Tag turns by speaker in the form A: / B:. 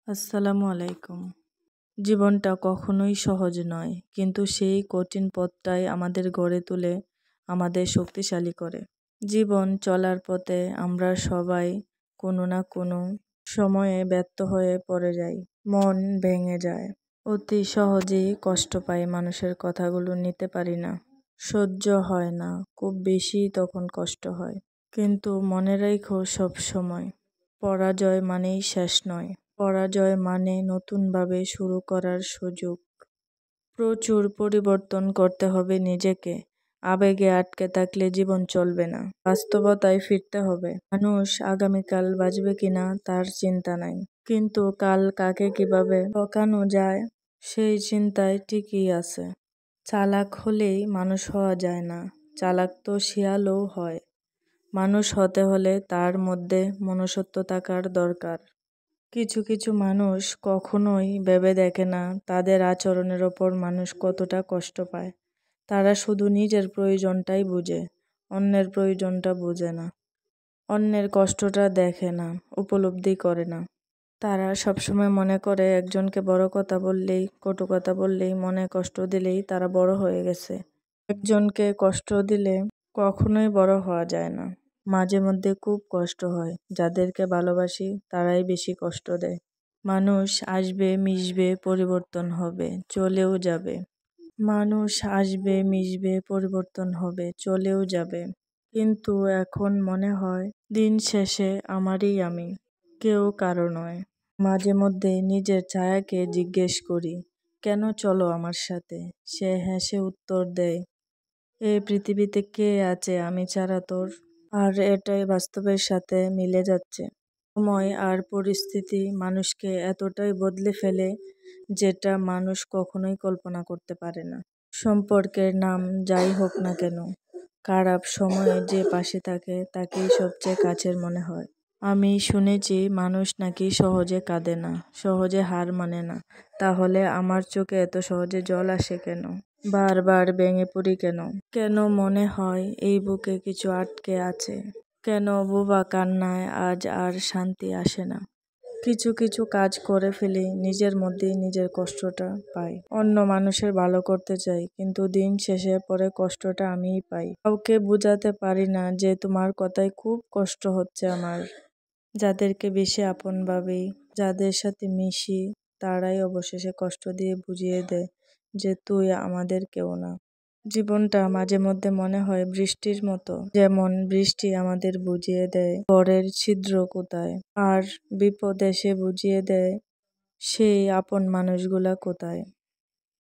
A: আসসালামু আলাইকুম। জীবনটা কখনোই সহজ নয়, কিন্তু সেই কঠিন পথটাই আমাদের গড়ে তোলে, আমাদের শক্তিশালী করে। জীবন চলার পথে আমরা সবাই কোনো না কোনো সময়ে ব্যর্থ হয়ে পড়ে যাই, মন ভেঙে যায়, অতি সহজেই কষ্ট পাই, মানুষের কথাগুলো নিতে পারি না, সহ্য হয় না, খুব বেশি তখন কষ্ট হয়। কিন্তু মনে রাখো সব সময়, পরাজয় মানেই শেষ নয়। পরাজয় মানে নতুনভাবে শুরু করার সুযোগ। প্রচুর পরিবর্তন করতে হবে নিজেকে। আবেগে আটকে থাকলে জীবন চলবে না, বাস্তবতায় ফিরতে হবে। মানুষ আগামীকাল বাঁচবে কিনা তার চিন্তা নাই, কিন্তু কাল কাকে কিভাবে ঠকানো যায় সেই চিন্তায় ঠিকই আছে। চালাক হলেই মানুষ হওয়া যায় না, চালাক তো শিয়ালও হয়। মানুষ হতে হলে তার মধ্যে মনুষ্যত্ব থাকার দরকার। কিছু কিছু মানুষ কখনোই ভেবে দেখে না তাদের আচরণের ওপর মানুষ কতটা কষ্ট পায়। তারা শুধু নিজের প্রয়োজনটাই বুঝে, অন্যের প্রয়োজনটা বুঝে না, অন্যের কষ্টটা দেখে না, উপলব্ধি করে না। তারা সবসময় মনে করে একজনকে বড় কথা বললেই, কটু কথা বললেই, মনে কষ্ট দিলেই তারা বড় হয়ে গেছে। একজনকে কষ্ট দিলে কখনোই বড় হওয়া যায় না। মাঝে মধ্যে খুব কষ্ট হয়, যাদেরকে ভালোবাসি তারাই বেশি কষ্ট দেয়। মানুষ আসবে, মিশবে, পরিবর্তন হবে, চলেও যাবে। মানুষ আসবে, মিশবে, পরিবর্তন হবে, চলেও যাবে। কিন্তু এখন মনে হয় দিন শেষে আমারই আমি, কেউ কারো নয়। মাঝে মধ্যে নিজের ছায়াকে জিজ্ঞেস করি, কেন চলো আমার সাথে? সে হেসে উত্তর দেয়, এই পৃথিবীতে কে আছে আমি ছাড়া তোর? আর এটাই বাস্তবের সাথে মিলে যাচ্ছে। সময় আর পরিস্থিতি মানুষকে এতটাই বদলে ফেলে, যেটা মানুষ কখনোই কল্পনা করতে পারে না। সম্পর্কের নাম যাই হোক না কেন, খারাপ সময়ে যে পাশে থাকে তাকেই সবচেয়ে কাছের মনে হয়। আমি শুনেছি মানুষ নাকি সহজে কাঁদে না, সহজে হার মানে না। তাহলে আমার চোখে এত সহজে জল আসে কেন? বারবার ভেঙে পড়ি কেন? কেন মনে হয় এই বুকে কিছু আটকে আছে? কেন বোবা কান্নায় আজ আর শান্তি আসে না? কিছু কিছু কাজ করে ফেলি, নিজের মধ্যেই নিজের কষ্টটা পাই। অন্য মানুষের ভালো করতে চাই, কিন্তু দিন শেষে পরে কষ্টটা আমিই পাই। কাউকে বুঝাতে পারি না যে তোমার কথায় খুব কষ্ট হচ্ছে আমার। যাদেরকে বেশি আপন ভাবি, যাদের সাথে মিশি, তারাই অবশেষে কষ্ট দিয়ে বুঝিয়ে দেয় যে তুই আমাদের কেউ না। জীবনটা মাঝে মধ্যে মনে হয় বৃষ্টির মতো, যেমন বৃষ্টি আমাদের বুঝিয়ে দেয় ঘরের ছিদ্র কোথায়, আর বিপদ এসে বুঝিয়ে দেয় সেই আপন মানুষগুলা কোথায়।